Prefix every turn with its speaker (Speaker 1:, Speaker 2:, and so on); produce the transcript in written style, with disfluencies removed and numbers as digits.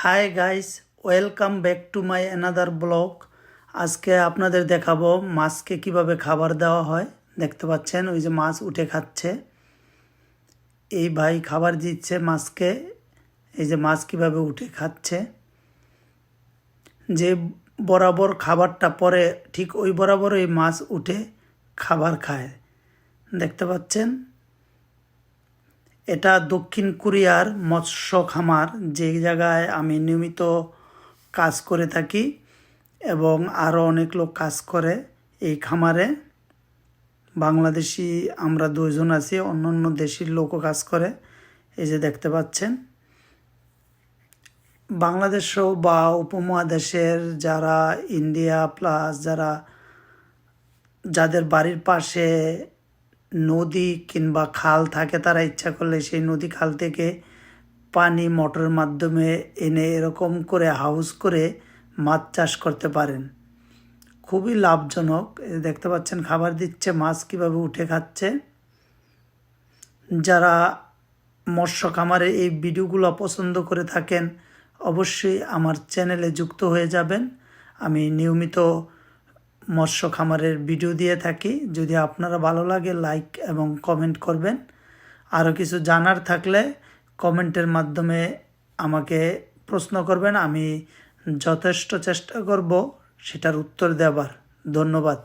Speaker 1: Hi guys, welcome back to my another blog. আজকে আপনাদের দেখাবো মাছকে কিভাবে খাবার দেওয়া হয়। দেখতে পাচ্ছেন ওই যে মাছ উঠে খাচ্ছে। এই ভাই খাবার দিচ্ছে মাছকে। এই যে মাছ কিভাবে উঠে খাচ্ছে, যে বরাবর খাবারটা পরে ঠিক ওই বরাবর এই মাছ উঠে খাবার খায়। দেখতে পাচ্ছেন, এটা দক্ষিণ কোরিয়ার মৎস্য খামার, যে জায়গায় আমি নিয়মিত কাজ করে থাকি এবং আরও অনেক লোক কাজ করে এই খামারে। বাংলাদেশি আমরা দুইজন আছি, অন্য অন্য দেশের লোকও কাজ করে। এই যে দেখতে পাচ্ছেন, বাংলাদেশও বা উপমহাদেশের যারা ইন্ডিয়া প্লাস যাদের বাড়ির পাশে নদী কিংবা খাল থাকে, তারা ইচ্ছা করলে সেই নদী খাল থেকে পানি মোটরের মাধ্যমে এনে এরকম করে হাউস করে মাছ চাষ করতে পারেন। খুবই লাভজনক। দেখতে পাচ্ছেন খাবার দিচ্ছে, মাছ কিভাবে উঠে খাচ্ছে। যারা মৎস্য খামারে এই ভিডিওগুলো পছন্দ করে থাকেন, অবশ্যই আমার চ্যানেলে যুক্ত হয়ে যাবেন। আমি নিয়মিত মৎস্য খামারের ভিডিও দিয়ে থাকি। যদি আপনারা ভালো লাগে লাইক এবং কমেন্ট করবেন। আরও কিছু জানার থাকলে কমেন্টের মাধ্যমে আমাকে প্রশ্ন করবেন, আমি যথেষ্ট চেষ্টা করব সেটার উত্তর দেবার। ধন্যবাদ।